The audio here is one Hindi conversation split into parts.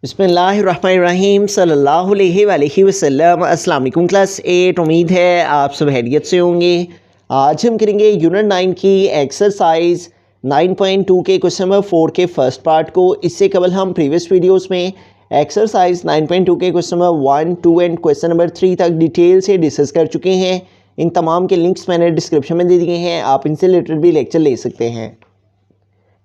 बिस्मिल्लाहिर्रहमानिर्रहीम सल्लल्लाहु अलैहि वसल्लम। अस्सलाम वालेकुम क्लास 8। उम्मीद है आप सब खैरियत से होंगे। आज हम करेंगे यूनिट 9 की एक्सरसाइज 9.2 के क्वेश्चन नंबर 4 के फर्स्ट पार्ट को। इससे कबल हम प्रीवियस वीडियोस में एक्सरसाइज 9.2 के question number 1, 2 and question number 3 तक डिटेल से डिस्कस कर चुके हैं। इन तमाम के लिंक्स मैंने डिस्क्रिप्शन में दे दिए हैं, आप इनसे रिलेटेड भी लेक्चर ले सकते हैं।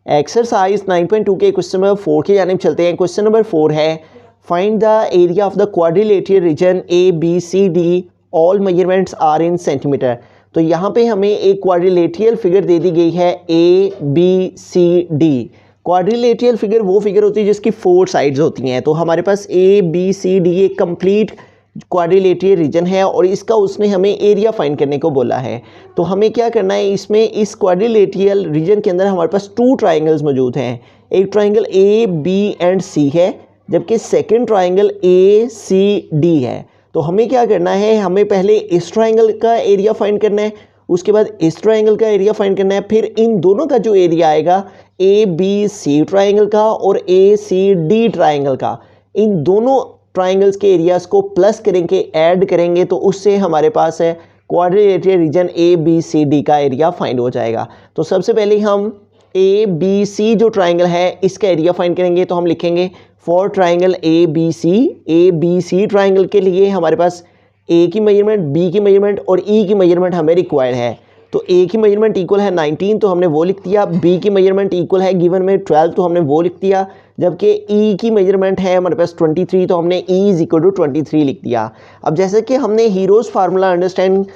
एक्सरसाइज 9.2 के क्वेश्चन नंबर 4 की जानिब चलते हैं। क्वेश्चन नंबर 4 है, find the area of the quadrilateral region A B C D, all measurements are in centimetre. तो यहाँ पे हमें एक क्वाड्रिलेटरल फिगर दे दी गई है A B C D. Quadrilateral figure वो फिगर होती है जिसकी 4 साइड्स होती हैं। तो हमारे पास ए बी सी डी एक कंप्लीट क्वाड्रिलेटरल रीजन है और इसका उसने हमें एरिया फाइंड करने को बोला है। तो हमें क्या करना है, इसमें इस क्वाड्रिलेटरल रीजन के अंदर हमारे पास 2 ट्राइंगल्स मौजूद हैं। एक triangle A B and C है, जबकि second triangle A C D है। तो हमें क्या करना है, हमें पहले इस ट्राइंगल का एरिया फाइंड करना है, उसके बाद इस ट्राइंगल का एरिया फाइंड करना है, फिर इन दोनों का जो एरिया आएगा ए बी सी ट्राइंगल का और ए सी डी ट्राइंगल का, इन दोनों ट्राइंगल्स के एरियाज को प्लस करेंगे, ऐड करेंगे, तो उससे हमारे पास है quadrilateral region A B C D का एरिया फाइंड हो जाएगा। तो सबसे पहले हम ए बी सी जो ट्राइंगल है इसका एरिया फाइंड करेंगे। तो हम लिखेंगे for triangle A B C triangle के लिए हमारे पास ए की मेजरमेंट, बी की मेजरमेंट और ई की मेजरमेंट हमें रिक्वायर्ड है। तो ए की मेजरमेंट इक्वल है 19, तो हमने वो लिख दिया। बी की मेजरमेंट इक्वल है गिवन में 12, तो हमने वो लिख दिया। जबकि ई की मेजरमेंट है हमारे पास 23, तो हमने ई इज इक्वल टू 23 लिख दिया। अब जैसे कि हमने हीरोज़ फार्मूला अंडरस्टैंड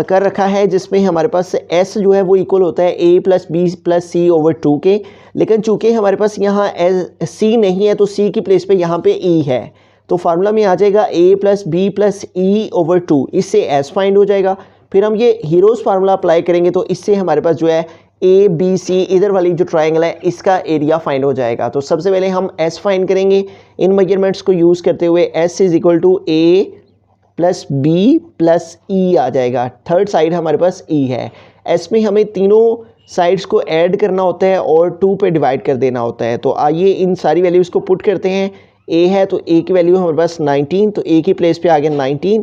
कर रखा है जिसमें हमारे पास एस जो है वो इक्वल होता है ए प्लस बी प्लस सी ओवर 2 के, लेकिन चूंकि हमारे पास यहाँ सी नहीं है तो सी की प्लेस पे यहाँ पे ई है। तो फार्मूला में आ जाएगा a plus b plus e over 2, इससे एस फाइंड हो जाएगा। फिर हम ये हीरोज़ फार्मूला अप्लाई करेंगे तो इससे हमारे पास जो है ए बी सी इधर वाली जो ट्राइंगल है इसका एरिया फाइंड हो जाएगा। तो सबसे पहले हम एस फाइंड करेंगे इन मेजरमेंट्स को यूज़ करते हुए। S is equal to a plus b plus e आ जाएगा। थर्ड साइड हमारे पास ई है। एस में हमें तीनों साइड्स को ऐड करना होता है और 2 पे डिवाइड कर देना होता है। तो आइए इन सारी वैल्यूज़ को पुट करते हैं। ए है तो ए की वैल्यू हमारे पास 19, तो ए की प्लेस पे आ गया 19,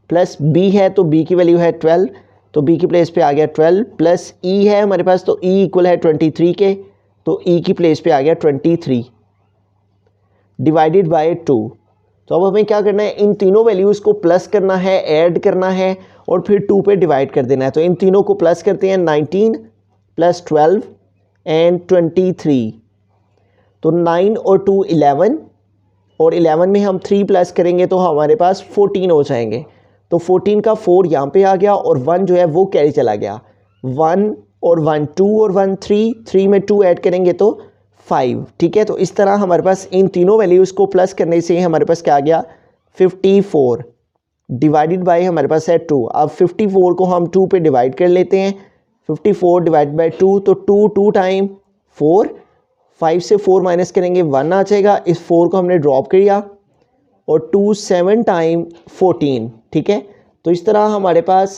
प्लस बी है तो बी की वैल्यू है 12, तो बी की प्लेस पे आ गया 12, प्लस ई है हमारे पास तो ई इक्वल है 23 के, तो ई की प्लेस पे आ गया 23 डिवाइडेड बाय 2। तो अब हमें क्या करना है, इन तीनों वैल्यूज़ को प्लस करना है, ऐड करना है और फिर 2 पे डिवाइड कर देना है। तो इन तीनों को प्लस करते हैं, 19 प्लस 12 एंड 23, तो 9 और 2 11, और 11 में हम 3 प्लस करेंगे तो हमारे पास 14 हो जाएंगे। तो 14 का 4 यहाँ पे आ गया और 1 जो है वो कैरी चला गया। 1 और 1 2 और 1 3, 3 में 2 ऐड करेंगे तो 5। ठीक है, तो इस तरह हमारे पास इन तीनों वैल्यूज़ को प्लस करने से हमारे पास क्या आ गया 54 डिवाइडेड बाय हमारे पास है 2। अब 54 को हम 2 पे डिवाइड कर लेते हैं। 54 डिवाइड बाय 2, तो 2 टाइम 4, 5 से 4 माइनस करेंगे 1 आ जाएगा। इस 4 को हमने ड्रॉप किया और 2 7 टाइम 14। ठीक है, तो इस तरह हमारे पास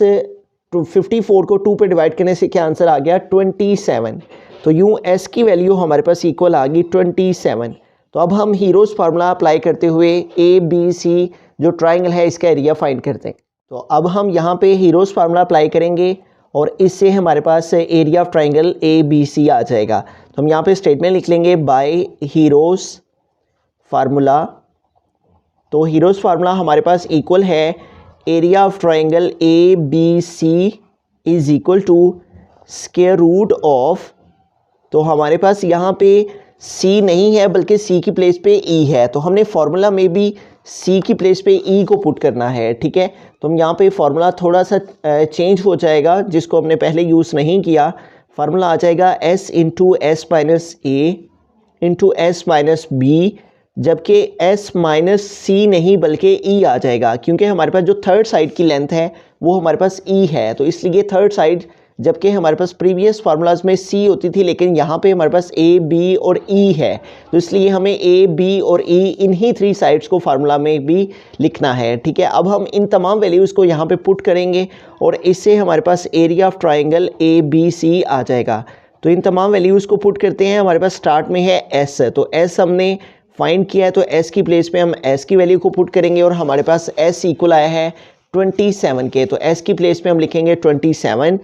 54 को 2 पे डिवाइड करने से क्या आंसर आ गया 27। तो यूँ एस की वैल्यू हमारे पास इक्वल आ गई 27। तो अब हम हीरोज़ फार्मूला अप्लाई करते हुए ए बी सी जो ट्राइंगल है इसका एरिया फाइंड करते हैं। तो अब हम यहाँ पे हीरोज़ फार्मूला अप्लाई करेंगे और इससे हमारे पास area of triangle A B C आ जाएगा। तो हम यहाँ पे स्टेटमेंट लिख लेंगे बाय हीरोज़ फार्मूला। तो हीरोज़ फार्मूला हमारे पास इक्वल है area of triangle A B C is equal to square root of, तो हमारे पास यहाँ पे सी नहीं है बल्कि सी की प्लेस पे ई है, तो हमने फार्मूला में भी सी की प्लेस पे ई को पुट करना है। ठीक है, तो हम यहाँ पे फार्मूला थोड़ा सा चेंज हो जाएगा जिसको हमने पहले यूज़ नहीं किया। फार्मूला आ जाएगा एस इंटू एस माइनस ए इंटू एस माइनस बी, जबकि एस माइनस सी नहीं बल्कि ई आ जाएगा क्योंकि हमारे पास जो थर्ड साइड की लेंथ है वो हमारे पास ई है, तो इसलिए थर्ड साइड, जबकि हमारे पास प्रीवियस फार्मूलाज में सी होती थी लेकिन यहाँ पे हमारे पास ए बी और ई है, तो इसलिए हमें ए बी और ई इन्हीं 3 साइड्स को फार्मूला में भी लिखना है। ठीक है, अब हम इन तमाम वैल्यूज़ को यहाँ पे पुट करेंगे और इससे हमारे पास area of triangle A B C आ जाएगा। तो इन तमाम वैल्यूज़ को पुट करते हैं। हमारे पास स्टार्ट में है एस, तो एस हमने फाइंड किया है तो s की प्लेस पे हम s की वैल्यू को पुट करेंगे और हमारे पास s इक्वल आया है 27 के, तो s की प्लेस पे हम लिखेंगे 27।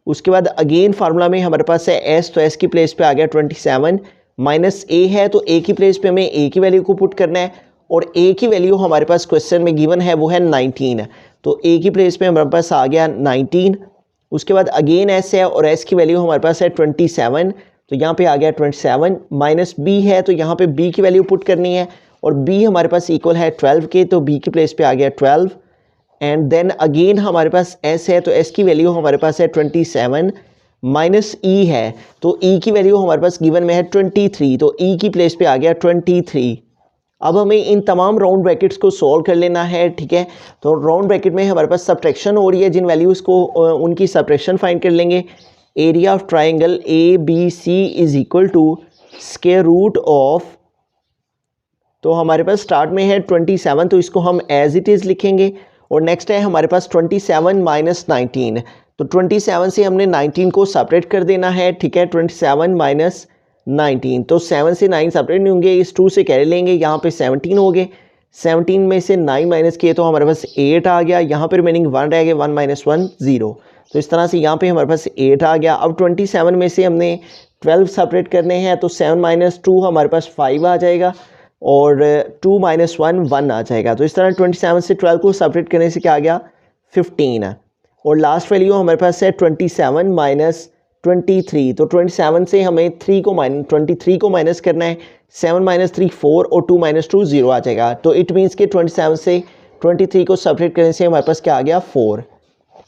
उसके बाद अगेन फार्मूला में हमारे पास है s, तो s की प्लेस पे आ गया 27 माइनस a है तो a की प्लेस पे हमें a की वैल्यू को पुट करना है और a की वैल्यू हमारे पास क्वेश्चन में गिवन है वो है 19, तो a की प्लेस पे हमारे पास आ गया 19। उसके बाद अगेन s है और s की वैल्यू हमारे पास है 27, तो यहाँ पे आ गया 27 माइनस b है तो यहाँ पे b की वैल्यू पुट करनी है और b हमारे पास इक्वल है 12 के, तो b की प्लेस पे आ गया 12 एंड देन अगेन हमारे पास s है तो s की वैल्यू हमारे पास है 27 माइनस e है तो e की वैल्यू हमारे पास गिवन में है 23, तो e की प्लेस पे आ गया 23। अब हमें इन तमाम राउंड ब्रैकेट्स को सॉल्व कर लेना है, ठीक है। तो राउंड ब्रैकेट में हमारे पास सब्ट्रैक्शन हो रही है, जिन वैल्यूज़ को उनकी सब्ट्रैक्शन फाइंड कर लेंगे। Area of triangle A B C is equal to square root of, तो हमारे पास स्टार्ट में है 27 तो इसको हम एज इट इज़ लिखेंगे और नेक्स्ट है हमारे पास 27 माइनस 19, तो 27 से हमने 19 को सेपरेट कर देना है, ठीक है। 27 माइनस 19, तो 7 से 9 सेपरेट नहीं होंगे, इस 2 से कैरी लेंगे, यहाँ पे 17 हो गए, 17 में से 9 माइनस किए तो हमारे पास 8 आ गया, यहाँ पर रिमेनिंग 1 रह गए, 1 माइनस 1 0, तो इस तरह से यहाँ पे हमारे पास 8 आ गया। अब 27 में से हमने 12 सेपरेट करने हैं तो 7 माइनस 2 हमारे पास 5 आ जाएगा और 2 माइनस 1 1 आ जाएगा, तो इस तरह 27 से 12 को सेपरेट करने से क्या आ गया 15 और लास्ट वैल्यू हमारे पास है 27 माइनस 23, तो 27 से हमें 23 को माइनस करना है, 7 माइनस 3 4 और 2 माइनस 2 0 आ जाएगा, तो इट मीन्स कि 27 से 23 को सेपरेट करने से हमारे पास क्या आ गया 4।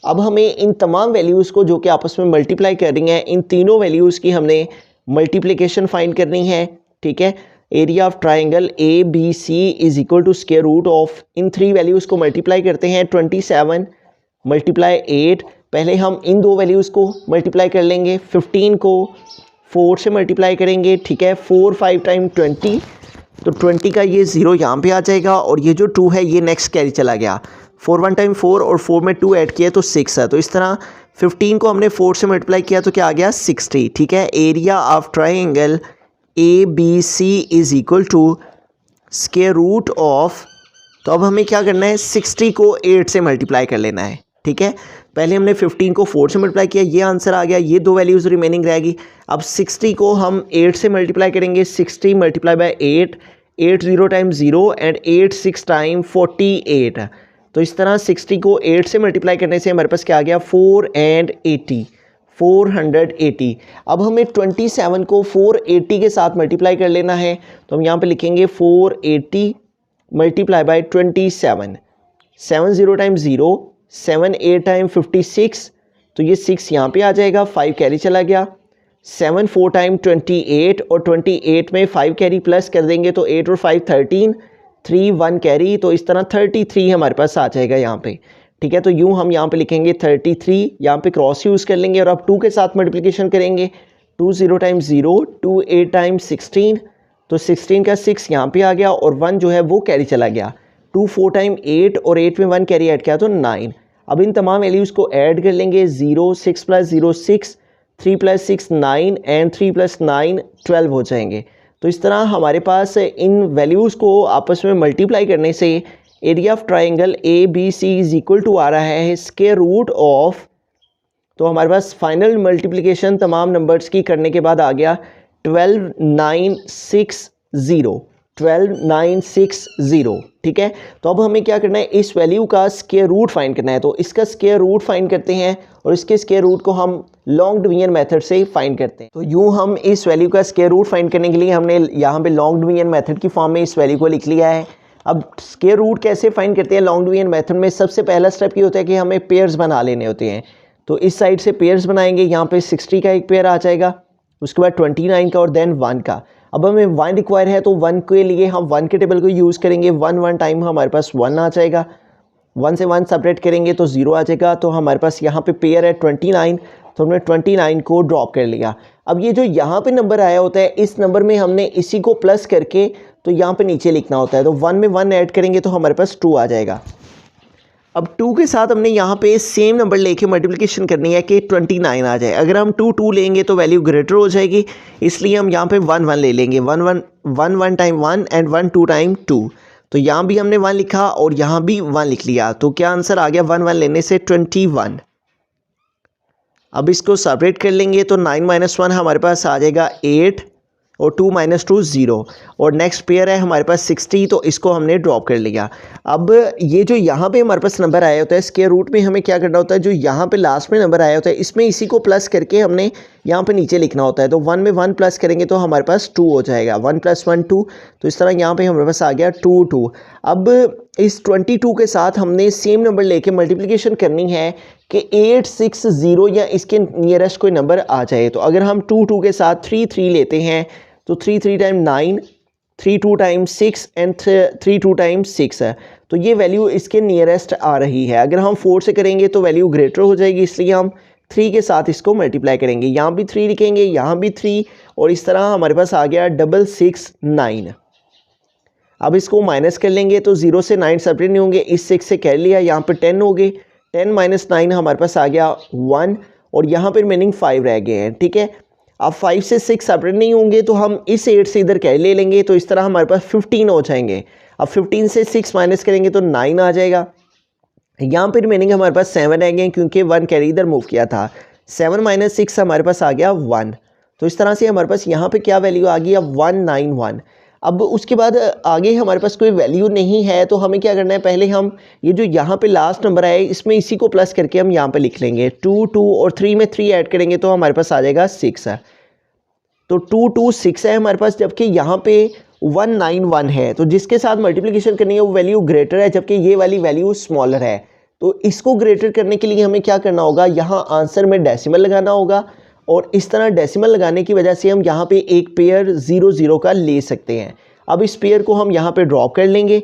अब हमें इन तमाम वैल्यूज़ को जो कि आपस में मल्टीप्लाई कर रही हैं, इन तीनों वैल्यूज़ की हमने मल्टीप्लिकेशन फाइंड करनी है, ठीक है। Area of triangle A B C is equal to square root of, इन 3 वैल्यूज़ को मल्टीप्लाई करते हैं, 27 मल्टीप्लाई 8, पहले हम इन 2 वैल्यूज़ को मल्टीप्लाई कर लेंगे, 15 को 4 से मल्टीप्लाई करेंगे, ठीक है। 4 5 टाइम 20, तो 20 का ये 0 यहाँ पे आ जाएगा और ये जो 2 है ये नेक्स्ट कैरी चला गया, 4 1 टाइम 4 और 4 में 2 ऐड किया तो 6 है, तो इस तरह 15 को हमने 4 से मल्टीप्लाई किया तो क्या आ गया 60, ठीक है। Area of triangle A B C is equal to square root of, तो अब हमें क्या करना है 60 को 8 से मल्टीप्लाई कर लेना है, ठीक है। पहले हमने 15 को 4 से मल्टीप्लाई किया, ये आंसर आ गया, ये 2 वैल्यूज़ रिमेनिंग रहेगी। अब 60 को हम 8 से मल्टीप्लाई करेंगे, 60 multiply by 8, 8 0 time 0 and 8 6 time 48, तो इस तरह 60 को 8 से मल्टीप्लाई करने से हमारे पास क्या आ गया 480। अब हमें 27 को 480 के साथ मल्टीप्लाई कर लेना है, तो हम यहाँ पे लिखेंगे 480 मल्टीप्लाई बाय 27, 7 0 टाइम 0, 7 8 टाइम 56, तो ये 6 यहाँ पे आ जाएगा, 5 कैरी चला गया, 7 4 टाइम 28 और 28 में 5 कैरी प्लस कर देंगे तो 8 और 5 13, 3 1 कैरी, तो इस तरह 33 हमारे पास आ जाएगा यहाँ पे, ठीक है। तो यूँ हम यहाँ पे लिखेंगे 33, यहाँ पे क्रॉस यूज़ कर लेंगे और अब 2 के साथ मल्टीप्लिकेशन करेंगे, 2 0 टाइम 0, 2 8 टाइम 16, तो 16 का 6 यहाँ पे आ गया और 1 जो है वो कैरी चला गया, 2 4 टाइम 8 और 8 में 1 कैरी ऐड किया तो 9। अब इन तमाम वैल्यूज़ को ऐड कर लेंगे, 0 6 प्लस 0 6, 3 प्लस 6 9 एंड 3 प्लस 9 12 हो जाएंगे। तो इस तरह हमारे पास इन वैल्यूज़ को आपस में मल्टीप्लाई करने से area of triangle A B C is equal to आ रहा है स्क्वायर रूट ऑफ, तो हमारे पास फाइनल मल्टीप्लिकेशन तमाम नंबर्स की करने के बाद आ गया 12960, ठीक है। तो अब हमें क्या करना है, इस वैल्यू का स्क्वायर रूट फाइंड करना है, तो इसका स्क्वायर रूट फाइंड करते हैं और इसके स्क्वायर रूट को हम लॉन्ग डिवीजन मेथड से फाइंड करते हैं। तो यूँ हम इस वैल्यू का स्क्वायर रूट फाइंड करने के लिए हमने यहाँ पे लॉन्ग डिवीजन मेथड की फॉर्म में इस वैल्यू को लिख लिया है। अब स्क्वायर रूट कैसे फाइंड करते हैं लॉन्ग डिवीजन मेथड में, सबसे पहला स्टेप ये होता है कि हमें पेयर्स बना लेने होते हैं, तो इस साइड से पेयर्स बनाएंगे, यहाँ पे 60 का एक पेयर आ जाएगा, उसके बाद 29 का और देन 1 का। अब हमें 1 रिक्वायर है तो 1 के लिए हम 1 के टेबल को यूज़ करेंगे, 1 1 टाइम हमारे पास 1 आ जाएगा, 1 से 1 सेपरेट करेंगे तो 0 आ जाएगा, तो हमारे पास यहाँ पे पेयर है 29, तो हमने 29 को ड्रॉप कर लिया। अब ये जो यहाँ पे नंबर आया होता है, इस नंबर में हमने इसी को प्लस करके तो यहाँ पे नीचे लिखना होता है, तो 1 में 1 ऐड करेंगे तो हमारे पास 2 आ जाएगा। अब 2 के साथ हमने यहाँ पे सेम नंबर लेके मल्टीप्लिकेशन करनी है कि 29 आ जाए। अगर हम 2 लेंगे तो वैल्यू ग्रेटर हो जाएगी, इसलिए हम यहाँ पे 1 ले लेंगे। 1 टाइम 1 एंड 1 2 टाइम 2। तो यहाँ भी हमने 1 लिखा और यहाँ भी 1 लिख लिया, तो क्या आंसर आ गया 1 लेने से 21। अब इसको सेपरेट कर लेंगे तो 9 - 1 हमारे पास आ जाएगा 8 और 2 - 2 0। और नेक्स्ट पेयर है हमारे पास 60, तो इसको हमने ड्रॉप कर लिया। अब ये जो यहाँ पे हमारे पास नंबर आया होता है स्क्वायर रूट में हमें क्या करना होता है, जो यहाँ पे लास्ट में नंबर आया होता है इसमें इसी को प्लस करके हमने यहाँ पे नीचे लिखना होता है। तो 1 में 1 प्लस करेंगे तो हमारे पास 2 हो जाएगा। 1 + 1 2, तो इस तरह यहाँ पे हमारे पास आ गया 2। अब इस 22 के साथ हमने सेम नंबर लेके मल्टीप्लिकेशन करनी है कि 860 या इसके नियरेस्ट कोई नंबर आ जाए। तो अगर हम 2 के साथ 3 लेते हैं तो 3 टाइम 9, 3 टाइम 6 एंड 3 टाइम 6 है, तो ये वैल्यू इसके नियरेस्ट आ रही है। अगर हम 4 से करेंगे तो वैल्यू ग्रेटर हो जाएगी, इसलिए हम 3 के साथ इसको मल्टीप्लाई करेंगे। यहाँ भी 3 लिखेंगे, यहाँ भी 3, और इस तरह हमारे पास आ गया 669। अब इसको माइनस कर लेंगे तो 0 से 9 सेपरेट नहीं होंगे, इस 6 से कर लिया, यहाँ पे 10 हो गए। 10 - 9 हमारे पास आ गया 1, और यहाँ पर रिमेनिंग 5 रह गए हैं। ठीक है, अब 5 से 6 सेपरेट नहीं होंगे तो हम इस 8 से इधर कैरी ले लेंगे, तो इस तरह हमारे पास 15 हो जाएंगे। अब 15 से 6 माइनस करेंगे तो 9 आ जाएगा। यहाँ पर रिमेनिंग हमारे पास 7 रह गए क्योंकि 1 कैरी इधर मूव किया था। 7 - 6 हमारे पास आ गया 1, तो इस तरह से हमारे पास यहाँ पे क्या वैल्यू आ गई, अब 191। अब उसके बाद आगे हमारे पास कोई वैल्यू नहीं है, तो हमें क्या करना है, पहले हम ये जो यहाँ पे लास्ट नंबर आए इसमें इसी को प्लस करके हम यहाँ पे लिख लेंगे। 2 और 3 में 3 ऐड करेंगे तो हमारे पास आ जाएगा 6 है। तो 2 6 है हमारे पास, जबकि यहाँ पे 191 है, तो जिसके साथ मल्टीप्लिकेशन करनी है वो वैल्यू ग्रेटर है, जबकि ये वाली वैल्यू स्मॉलर है। तो इसको ग्रेटर करने के लिए हमें क्या करना होगा, यहाँ आंसर में डेसिमल लगाना होगा, और इस तरह डेसिमल लगाने की वजह से हम यहाँ पे एक पेयर 0 0 का ले सकते हैं। अब इस पेयर को हम यहाँ पे ड्रॉप कर लेंगे,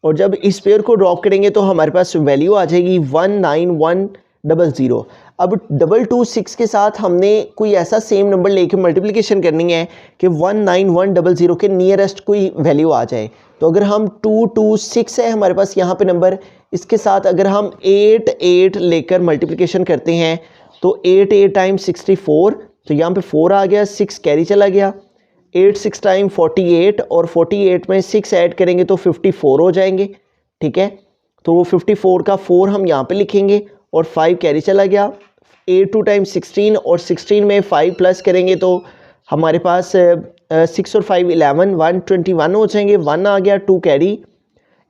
और जब इस पेयर को ड्रॉप करेंगे तो हमारे पास वैल्यू आ जाएगी 19100। अब 226 के साथ हमने कोई ऐसा सेम नंबर लेके मल्टीप्लिकेशन करनी है कि 19100 के नियरेस्ट कोई वैल्यू आ जाए। तो अगर हम 226 है हमारे पास यहाँ पे नंबर, इसके साथ अगर हम 8 लेकर मल्टीप्लिकेशन करते हैं तो 8 टाइम 64, तो यहाँ पे 4 आ गया, 6 कैरी चला गया। 8 6 टाइम 48, और 48 में 6 ऐड करेंगे तो 54 हो जाएंगे। ठीक है, तो 54 का 4 हम यहाँ पे लिखेंगे, और 5 कैरी चला गया। 8 2 टाइम 16, और 16 में 5 प्लस करेंगे तो हमारे पास 6 और 5 11, 121 हो जाएंगे। 1 आ गया, 2 कैरी।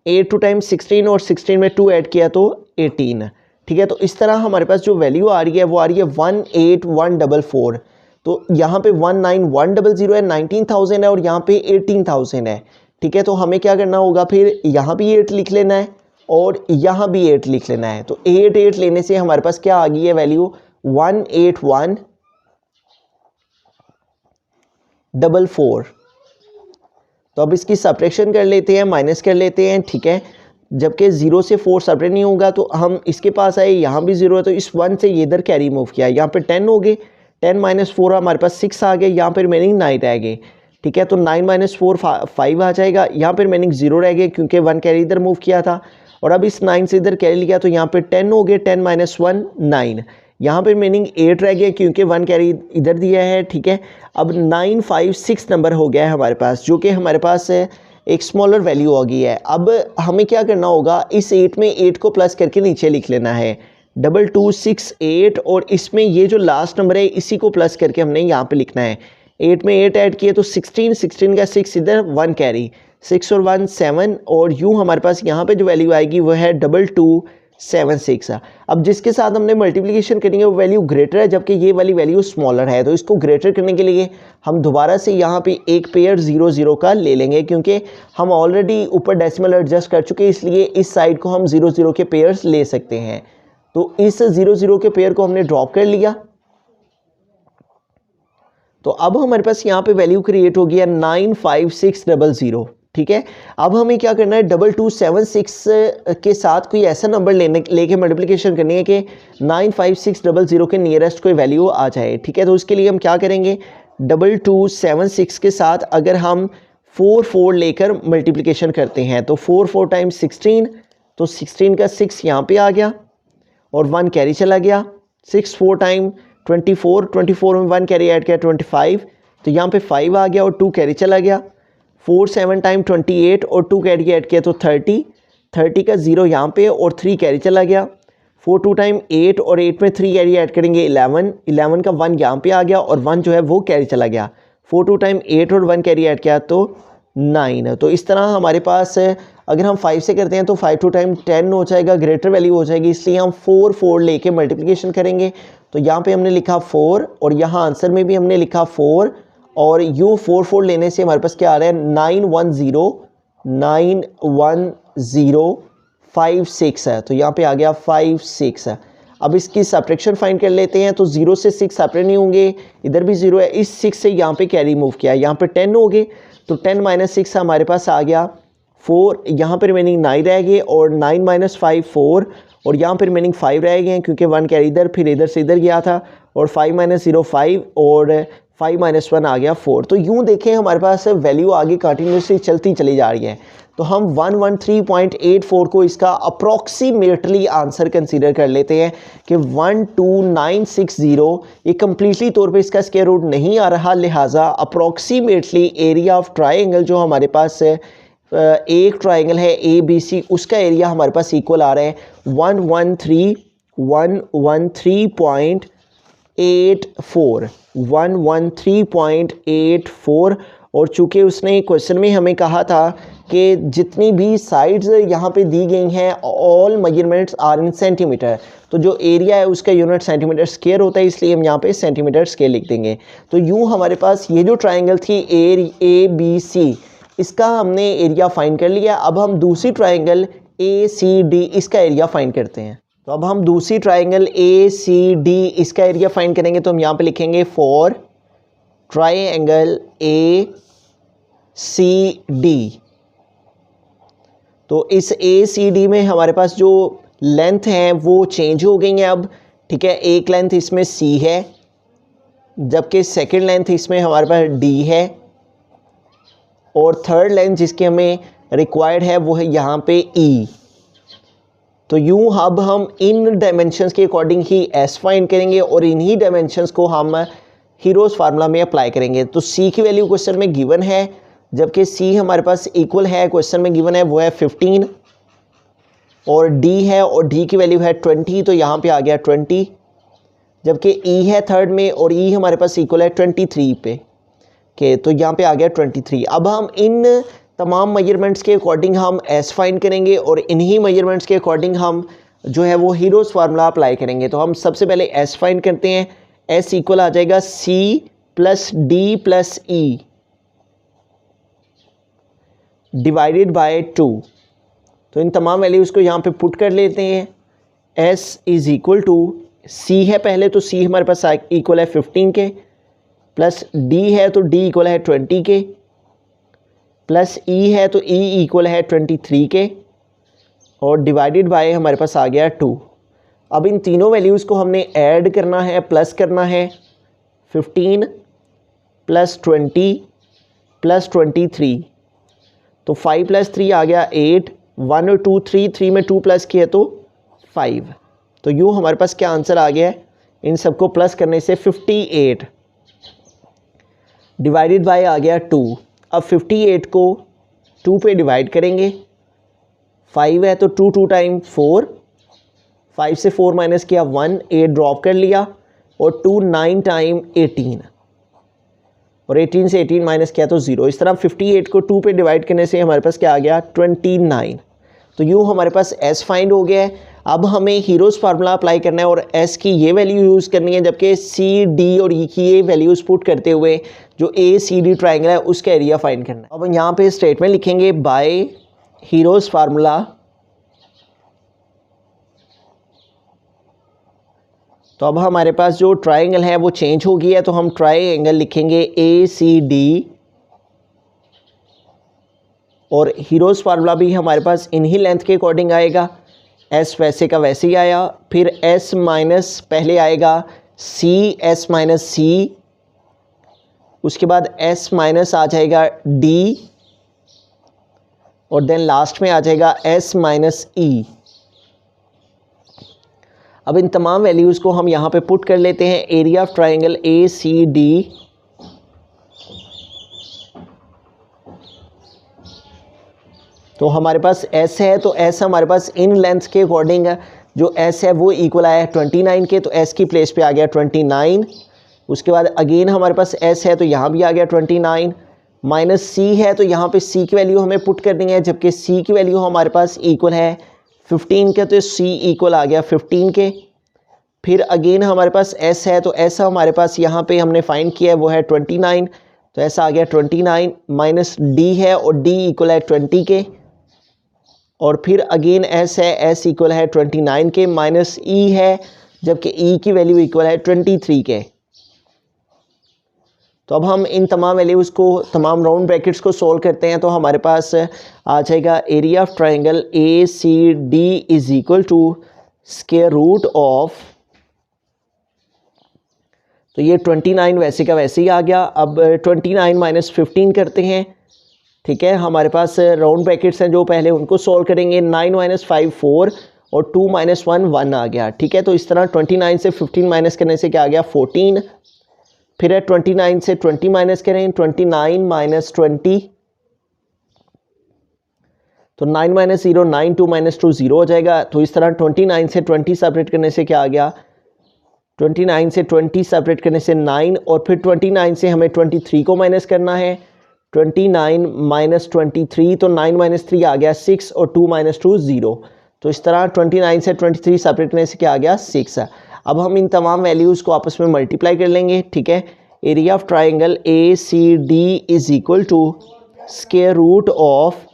8 2 टाइम 16, और 16 में 2 ऐड किया तो 18। ठीक है, तो इस तरह हमारे पास जो वैल्यू आ रही है वो आ रही है 18144। तो यहाँ पे 19100 है, 19,000 है, और यहाँ पे 18,000 है। ठीक है, तो हमें क्या करना होगा, फिर यहाँ भी 8 लिख लेना है और यहाँ भी 8 लिख लेना है। तो 8 लेने से हमारे पास क्या आ गई है वैल्यू, 18144। तो अब इसकी सब्ट्रैक्शन कर लेते हैं, माइनस कर लेते हैं। ठीक है, जबकि 0 से 4 सेपरेट नहीं होगा, तो हम इसके पास आए, यहाँ भी 0 है, तो इस 1 से ये इधर कैरी मूव किया, यहाँ पे 10 हो गए। 10 - 4 हमारे पास 6 आ गए, यहाँ पर रिमेनिंग 9 रह गए। ठीक है, तो 9 - 4 5 आ जाएगा, यहाँ पर रिमेनिंग 0 रह गए क्योंकि 1 कैरी इधर मूव किया था। और अब इस 9 से इधर कैरी लिया तो यहाँ पे 10 हो गए। 10 - 1 9, यहाँ पे रिमेनिंग 8 रह गए क्योंकि 1 कैरी इधर दिया है। ठीक है, अब 956 नंबर हो गया है हमारे पास, जो कि हमारे पास एक स्मॉलर वैल्यू आ गई है। अब हमें क्या करना होगा, इस 8 में 8 को प्लस करके नीचे लिख लेना है, 2268, और इसमें ये जो लास्ट नंबर है इसी को प्लस करके हमने यहाँ पे लिखना है। 8 में 8 ऐड किए तो 16, 16 का 6 इधर, 1 कैरी, 6 और 1 7, और यूँ हमारे पास यहाँ पे जो वैल्यू आएगी वो है 2276। अब जिसके साथ हमने मल्टीप्लिकेशन करेंगे वो वैल्यू ग्रेटर है, जबकि ये वाली वैल्यू स्मॉलर है। तो इसको ग्रेटर करने के लिए हम दोबारा से यहाँ पे एक पेयर 0 0 का ले लेंगे, क्योंकि हम ऑलरेडी ऊपर डेसिमल एडजस्ट कर चुके हैं, इसलिए इस साइड को हम 0 0 के पेयर्स ले सकते हैं। तो इस 0 0 के पेयर को हमने ड्रॉप कर लिया। तो अब हमारे पास यहाँ पे वैल्यू क्रिएट हो गया 95600। ठीक है, अब हमें क्या करना है, 2276 के साथ कोई ऐसा नंबर लेके मल्टीप्लिकेशन करनी है कि 95600 के नियरेस्ट कोई वैल्यू आ जाए। ठीक है, तो उसके लिए हम क्या करेंगे, 2276 के साथ अगर हम 4 4 लेकर मल्टीप्लिकेशन करते हैं तो 4 4 टाइम 16, तो 16 का 6 यहाँ पे आ गया और 1 कैरी चला गया। 6 4 टाइम 24, 24 में 1 कैरी ऐड किया 25, तो यहाँ पे 5 आ गया और 2 कैरी चला गया। 4 7 टाइम 28 और 2 कैरी ऐड किया तो 30, 30 का 0 यहाँ पे और 3 कैरी चला गया। 4 2 टाइम 8 और 8 में 3 कैरी ऐड करेंगे 11, 11 का 1 यहाँ पे आ गया और 1 जो है वो कैरी चला गया। 4 2 टाइम 8 और 1 कैरी ऐड किया तो 9। तो इस तरह हमारे पास अगर हम 5 से करते हैं तो 5 2 टाइम 10 हो जाएगा, ग्रेटर वैल्यू हो जाएगी, इसलिए हम 4 4 लेके मल्टीप्लिकेशन करेंगे। तो यहाँ पे हमने लिखा 4 और यहाँ आंसर में भी हमने लिखा 4 और यूँ 4 4 लेने से हमारे पास क्या आ रहा है 91056 है। तो यहाँ पे आ गया 5 6 है। अब इसकी सब्ट्रैक्शन फाइंड कर लेते हैं। तो 0 से 6 सेपरेट नहीं होंगे, इधर भी 0 है, इस 6 से यहाँ पे कैरी मूव किया, यहाँ पे 10 हो गए, तो 10 माइनस 6 हमारे पास आ गया 4, यहाँ पे रिमेनिंग 9 रह गए और 9 माइनस 5 4 और यहाँ पे रिमेनिंग 5 रह गए हैं क्योंकि 1 कैरी इधर फिर इधर से इधर गया था और 5 माइनस 0 5 और 5 माइनस 1 आ गया 4। तो यूँ देखें हमारे पास वैल्यू आगे कंटिन्यूसली चलती चली जा रही है। तो हम 113.84 को इसका अप्रॉक्सीमेटली आंसर कंसीडर कर लेते हैं कि 12960 ये कम्प्लीटली तौर पे इसका स्क्वायर रूट नहीं आ रहा, लिहाजा अप्रॉक्सीमेटली एरिया ऑफ ट्राइंगल जो हमारे पास एक ट्राइंगल है ABC, उसका एरिया हमारे पास इक्वल आ रहा है 113.84 और चूँकि उसने क्वेश्चन में हमें कहा था कि जितनी भी साइड्स यहाँ पे दी गई हैं all measurements are in centimetre, तो जो एरिया है उसका यूनिट सेंटीमीटर स्क्वायर होता है, इसलिए हम यहाँ पे सेंटीमीटर स्क्वायर लिख देंगे। तो यूँ हमारे पास ये जो ट्राइंगल थी ABC, इसका हमने एरिया फाइंड कर लिया। अब हम दूसरी ट्राइंगल ACD इसका एरिया फाइंड करते हैं। तो अब हम दूसरी ट्राइंगल ACD इसका एरिया फाइंड करेंगे। तो हम यहाँ पे लिखेंगे फॉर ट्राइंगल ACD। तो इस ACD में हमारे पास जो लेंथ है वो चेंज हो गई है अब, ठीक है। एक लेंथ इसमें C है, जबकि सेकंड लेंथ इसमें हमारे पास D है और थर्ड लेंथ जिसकी हमें रिक्वायर्ड है वो है यहाँ पे E। तो यूँ अब हम इन डायमेंशंस के अकॉर्डिंग ही S फाइंड करेंगे और इन्हीं डायमेंशंस को हम हीरोज़ फार्मूला में अप्लाई करेंगे। तो C की वैल्यू क्वेश्चन में गिवन है, जबकि C हमारे पास इक्वल है क्वेश्चन में गिवन है वो है 15 और D है और D की वैल्यू है 20, तो यहाँ पे आ गया 20, जबकि E है थर्ड में और E हमारे पास इक्वल है 23 पे के, तो यहाँ पे आ गया 23। अब हम इन तमाम मेजरमेंट्स के अकॉर्डिंग हम S फाइंड करेंगे और इन्हीं मेजरमेंट्स के अकॉर्डिंग हम जो है वो हीरोज़ फार्मूला अप्लाई करेंगे। तो हम सबसे पहले S फाइंड करते हैं। S इक्वल आ जाएगा C plus D plus E divided by 2। तो इन तमाम वैल्यूज़ को यहाँ पे पुट कर लेते हैं। S is equal to C है पहले, तो C हमारे पास इक्वल है 15 के, प्लस D है तो D इक्वल है 20 के, प्लस E है तो E इक्वल है 23 के और डिवाइडेड बाय हमारे पास आ गया 2। अब इन तीनों वैल्यूज़ को हमने ऐड करना है, प्लस करना है। 15 प्लस 20 प्लस 23, तो 5 प्लस 3 आ गया 8, 1 और 2 3, 3 में 2 प्लस किया तो 5। तो यूँ हमारे पास क्या आंसर आ गया है, इन सबको प्लस करने से 58 डिवाइडेड बाय आ गया 2। अब 58 को 2 पे डिवाइड करेंगे, 5 है तो 2 2 टाइम 4, 5 से 4 माइनस किया 1, 8 ड्रॉप कर लिया और 2 9 टाइम 18 और 18 से 18 माइनस किया तो 0। इस तरह 58 को 2 पे डिवाइड करने से हमारे पास क्या आ गया 29। तो यूँ हमारे पास S फाइंड हो गया है। अब हमें हीरोज़ फार्मूला अप्लाई करना है और S की ये वैल्यू यूज़ करनी है, जबकि C D और E की ये वैल्यूज़ पुट करते हुए जो ACD ट्राइंगल है उसका एरिया फाइंड करना है। अब यहाँ पे स्टेटमेंट लिखेंगे बाय हीरोज़ फार्मूला। तो अब हमारे पास जो ट्राइंगल है वो चेंज हो गया है, तो हम ट्राइंगल लिखेंगे ACD और हीरोज़ फार्मूला भी हमारे पास इन्हीं लेंथ के अकॉर्डिंग आएगा। S वैसे का वैसे ही आया, फिर S माइनस पहले आएगा C, S माइनस C, उसके बाद S माइनस आ जाएगा D और देन लास्ट में आ जाएगा s माइनस ई। अब इन तमाम वैल्यूज़ को हम यहाँ पे पुट कर लेते हैं। Area of triangle A C D तो हमारे पास s है, तो s हमारे पास इन लेंथ के अकॉर्डिंग जो s है वो इक्वल आया है 29 के, तो s की प्लेस पे आ गया 29। उसके बाद अगेन हमारे पास s है तो यहाँ भी आ गया 29, माइनस c है तो यहाँ पे c की वैल्यू हमें पुट करनी है, जबकि c की वैल्यू हमारे पास इक्वल है 15 के, तो c इक्वल आ गया 15 के। फिर अगेन हमारे पास s है तो s हमारे पास यहाँ पे हमने फाइंड किया है वो है 29, तो s आ गया 29, माइनस d है और d इक्वल है 20 के, और फिर अगेन s है, s इक्वल है 29 के, माइनस e है जबकि e की वैल्यू इक्वल है 23 के। तो अब हम इन तमाम वैल्यूज़ को, तमाम राउंड ब्रैकेट्स को सोल्व करते हैं, तो हमारे पास आ जाएगा area of triangle A C D is equal to square root of, तो ये 29 वैसे का वैसे ही आ गया। अब 29 माइनस 15 करते हैं, ठीक है। हमारे पास राउंड ब्रैकेट्स हैं जो पहले उनको सॉल्व करेंगे। 9 माइनस 5 4 और 2 माइनस 1 1 आ गया, ठीक है। तो इस तरह 29 से 15 माइनस करने से क्या आ गया 14। फिर है 29 से 20 माइनस करें, 29 माइनस 20, तो 9 माइनस 0 9, 2 माइनस 2 0 हो जाएगा। तो इस तरह 29 से 20 सेपरेट करने से क्या आ गया 29 से 20 सेपरेट करने से 9, और फिर 29 से हमें 23 को माइनस करना है, 29 माइनस 23, तो 9 माइनस 3 आ गया 6 और 2 माइनस 2 0। तो इस तरह 29 से 23 सेपरेट करने से क्या आ गया 6। अब हम इन तमाम वैल्यूज़ को आपस में मल्टीप्लाई कर लेंगे, ठीक है। Area of triangle A C D is equal to square root of,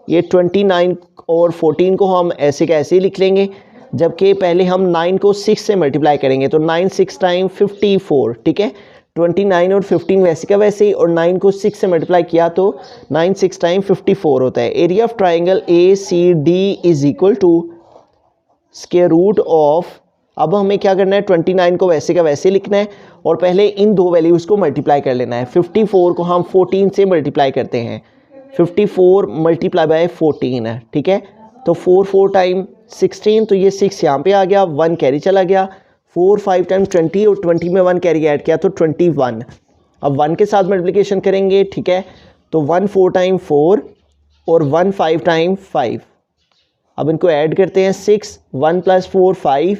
ये 29 और 14 को हम ऐसे का ऐसे ही लिख लेंगे, जबकि पहले हम 9 को 6 से मल्टीप्लाई करेंगे, तो 9 6 टाइम 54, ठीक है। 29 और 15 वैसे का वैसे ही, और 9 को 6 से मल्टीप्लाई किया तो 9 6 टाइम 54 होता है। Area of triangle A C D is equal to square root of, अब हमें क्या करना है 29 को वैसे का वैसे लिखना है, और पहले इन दो वैल्यूज़ को मल्टीप्लाई कर लेना है। 54 को हम 14 से मल्टीप्लाई करते हैं, 54 मल्टीप्लाई बाय 14 है, ठीक है। तो 4 4 टाइम 16, तो ये 6 यहाँ पे आ गया, 1 कैरी चला गया, 4 5 टाइम 20 और 20 में 1 कैरी ऐड किया तो 21। अब 1 के साथ मल्टीप्लिकेशन करेंगे, ठीक है। तो 1 4 टाइम 4 और 1 5 टाइम 5। अब इनको ऐड करते हैं 6, 1 प्लस 4 5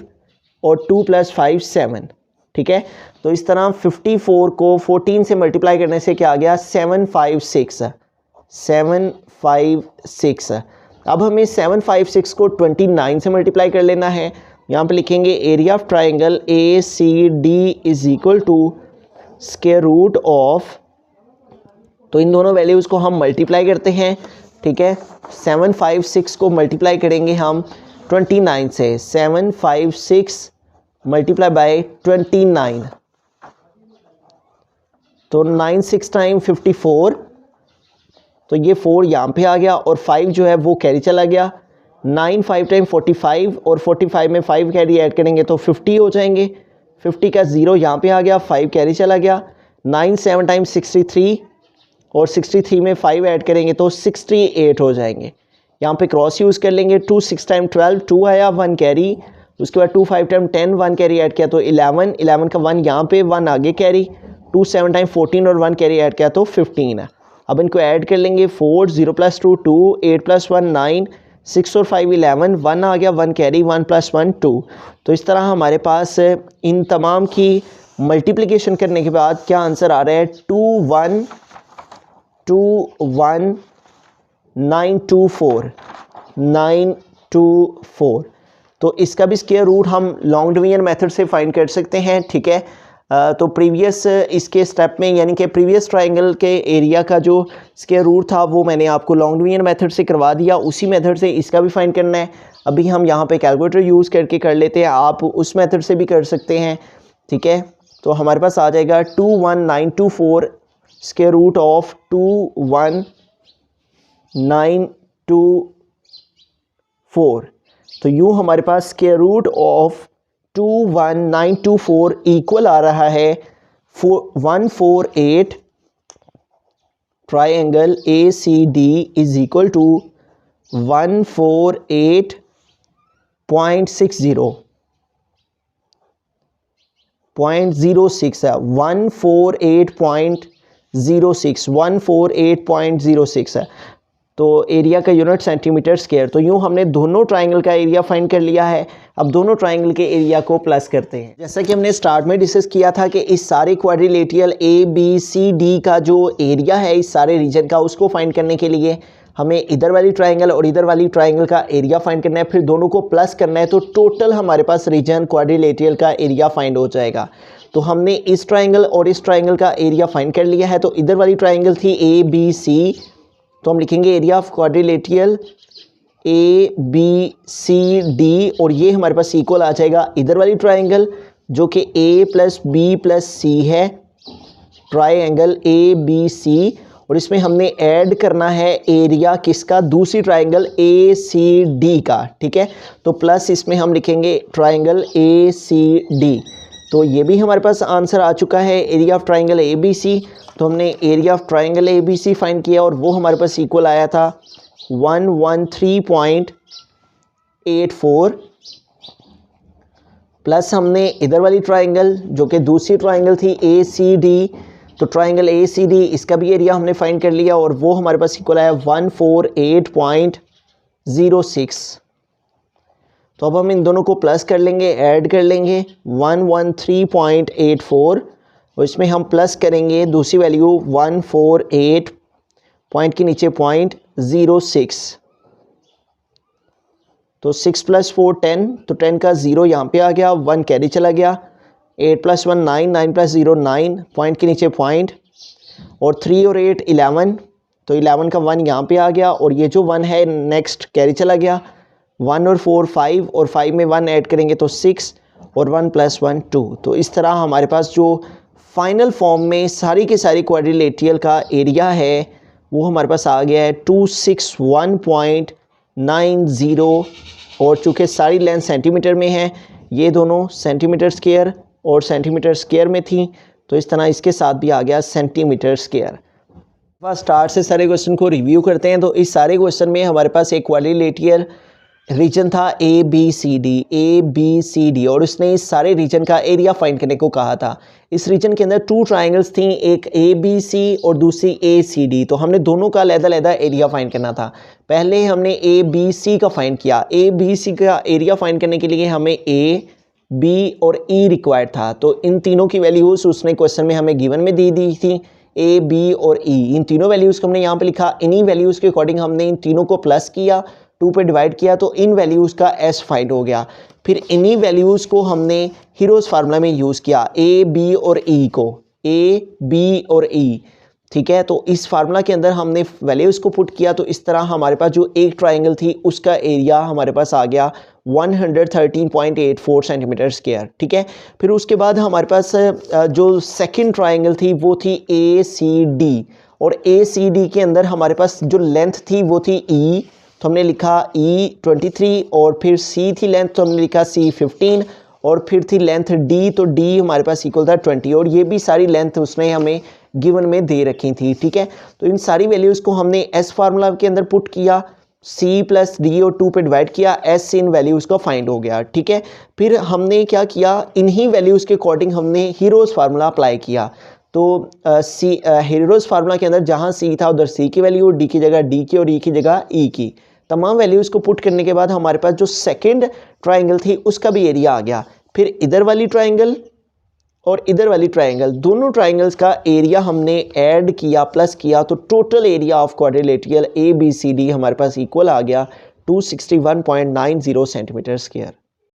और 2 प्लस 5 7, ठीक है। तो इस तरह 54 को 14 से मल्टीप्लाई करने से क्या आ गया 756, 756। अब हमें 756 को 29 से मल्टीप्लाई कर लेना है। यहाँ पे लिखेंगे area of triangle A C D is equal to square root of, तो इन दोनों वैल्यूज़ को हम मल्टीप्लाई करते हैं, ठीक है। 756 को मल्टीप्लाई करेंगे हम 29 से, 756 मल्टीप्लाई बाय 29, तो 9 6 टाइम 54, तो ये 4 यहाँ पे आ गया और 5 जो है वो कैरी चला गया। 9 5 टाइम 45 और 45 में 5 कैरी ऐड करेंगे तो 50 हो जाएंगे, 50 का 0 यहाँ पे आ गया, 5 कैरी चला गया। 9 7 टाइम 63 और 63 में 5 ऐड करेंगे तो 68 हो जाएंगे। यहाँ पे क्रॉस यूज़ कर लेंगे, 2 6 टाइम 12 2 आया, 1 कैरी, उसके बाद 2 5 टाइम 10 1 कैरी ऐड किया तो 11, 11 का 1 यहाँ पे 1 आगे कैरी, 2 7 टाइम 14 और 1 कैरी ऐड किया तो 15। अब इनको ऐड कर लेंगे, 4 0 प्लस 2 2, 8 प्लस 1 9, 6 और 5 11, 1 आ गया, 1 कैरी, 1 प्लस 1 2। तो इस तरह हमारे पास इन तमाम की मल्टीप्लिकेशन करने के बाद क्या आंसर आ रहा है 212924, 924। तो इसका भी स्क्वायर रूट हम लॉन्ग डिवीजन मेथड से फाइंड कर सकते हैं, ठीक है। तो प्रीवियस इसके स्टेप में, यानी कि प्रीवियस ट्राइंगल के एरिया का जो स्क्वायर रूट था वो मैंने आपको लॉन्ग डिवीजन मेथड से करवा दिया, उसी मेथड से इसका भी फाइंड करना है। अभी हम यहाँ पे कैलकुलेटर यूज़ करके कर लेते हैं, आप उस मेथड से भी कर सकते हैं, ठीक है। तो हमारे पास आ जाएगा 21924 स्क्वायर रूट ऑफ 21924। तो यूँ हमारे पास स्क्वायर रूट ऑफ 21924 इक्वल आ रहा है 148 triangle ACD is equal to 148.06 है, 148.06 है। तो एरिया का यूनिट सेंटीमीटर स्क्वायर। तो यूँ हमने दोनों ट्राइंगल का एरिया फाइंड कर लिया है। अब दोनों ट्राइंगल के एरिया को प्लस करते हैं। जैसा कि हमने स्टार्ट में डिस्कस किया था कि इस सारे क्वाड्रिलेटरल ABCD का जो एरिया है इस सारे रीजन का, उसको फाइंड करने के लिए हमें इधर वाली ट्राइंगल और इधर वाली ट्राइंगल का एरिया फाइंड करना है, फिर दोनों को प्लस करना है, तो टोटल हमारे पास रीजन क्वाड्रिलेटरल का एरिया फाइंड हो जाएगा। तो हमने इस ट्राइंगल और इस ट्राइंगल का एरिया फाइंड कर लिया है। तो इधर वाली ट्राइंगल थी ABC, तो हम लिखेंगे एरिया ऑफ क्वाड्रिलेटरल ABCD, और ये हमारे पास इक्वल आ जाएगा इधर वाली ट्राइंगल जो कि A + B + C है, ट्राइंगल ABC, और इसमें हमने ऐड करना है एरिया किसका, दूसरी ट्राइंगल ACD का। ठीक है, तो प्लस इसमें हम लिखेंगे ट्राइंगल ACD। तो ये भी हमारे पास आंसर आ चुका है एरिया ऑफ ट्राइंगल ABC। तो हमने area of triangle ABC find किया और वो हमारे पास इक्वल आया था 113.84, प्लस हमने इधर वाली ट्राइंगल जो कि दूसरी ट्राइंगल थी ACD, तो ट्राइंगल ACD इसका भी एरिया हमने फाइंड कर लिया और वो हमारे पास इक्वल आया 148.06। तो अब हम इन दोनों को प्लस कर लेंगे, ऐड कर लेंगे 113.84, और इसमें हम प्लस करेंगे दूसरी वैल्यू 148 पॉइंट के नीचे 0.06, तो 6 + 4 10, तो 10 का 0 यहाँ पे आ गया, 1 कैरी चला गया, 8 + 1 9, 9 + 0 9, पॉइंट के नीचे पॉइंट, और 3 और 8 11, तो 11 का 1 यहाँ पे आ गया, और ये जो 1 है नेक्स्ट कैरी चला गया, 1 और 4 5, और 5 में 1 ऐड करेंगे तो 6, और 1 + 1 2। तो इस तरह हमारे पास जो फाइनल फॉर्म में सारी के सारी क्वाड्रिलेटरल का एरिया है वो हमारे पास आ गया है 261.90, और चूँकि सारी लेंथ सेंटीमीटर में है, ये दोनों सेंटीमीटर स्क्वायर और सेंटीमीटर स्क्वायर में थी, तो इस तरह इसके साथ भी आ गया सेंटीमीटर स्क्वायर। बस स्टार्ट से सारे क्वेश्चन को रिव्यू करते हैं। तो इस सारे क्वेश्चन में हमारे पास एक क्वाड्रिलेटरल रीजन था ABCD, और उसने इस सारे रीजन का एरिया फाइंड करने को कहा था। इस रीजन के अंदर 2 ट्राइंगल्स थी, एक ABC और दूसरी ACD, तो हमने दोनों का अलग-अलग एरिया फाइंड करना था। पहले हमने ABC का फाइंड किया। ABC का एरिया फाइंड करने के लिए हमें A, B और E रिक्वायर्ड था। तो इन तीनों की वैल्यूज़ उसने क्वेश्चन में हमें गिवन में दी थी, A, B और E। इन तीनों वैल्यूज़ को हमने यहाँ पे लिखा। इन्हीं वैल्यूज़ के अकॉर्डिंग हमने इन तीनों को प्लस किया, 2 पे डिवाइड किया, तो इन वैल्यूज़ का S फाइंड हो गया। फिर इन्हीं वैल्यूज़ को हमने हीरोज़ फार्मूला में यूज़ किया, A, B और E को, A, B और E। ठीक है, तो इस फार्मूला के अंदर हमने वैल्यूज़ को पुट किया, तो इस तरह हमारे पास जो एक ट्राइंगल थी उसका एरिया हमारे पास आ गया 113.84 सेंटीमीटर स्क्वायर। ठीक है, फिर उसके बाद हमारे पास जो सेकंड ट्राइंगल थी वो थी ACD, और ACD के अंदर हमारे पास जो लेंथ थी वो थी E, तो हमने लिखा E 23, और फिर C थी लेंथ, तो हमने लिखा C 15, और फिर थी लेंथ D, तो D हमारे पास इक्वल था 20, और ये भी सारी लेंथ उसने हमें गिवन में दे रखी थी। ठीक है, तो इन सारी वैल्यूज़ को हमने S फार्मूला के अंदर पुट किया, C + D और 2 पे डिवाइड किया, S इन वैल्यूज़ का फाइंड हो गया। ठीक है, फिर हमने क्या किया, इन्हीं वैल्यूज़ के अकॉर्डिंग हमने हीरोज़ फार्मूला अप्लाई किया। तो हीरोज़ फार्मूला के अंदर जहाँ C था उधर C की वैल्यू, D की जगह D की, और E की जगह E की। तमाम वैल्यूज़ को पुट करने के बाद हमारे पास जो सेकंड ट्राइंगल थी उसका भी एरिया आ गया। फिर इधर वाली ट्राइंगल और इधर वाली ट्राइंगल, दोनों ट्राइंगल्स का एरिया हमने ऐड किया, प्लस किया, तो total area of quadrilateral ABCD हमारे पास इक्वल आ गया 261.90 सेंटीमीटर स्क्वायर।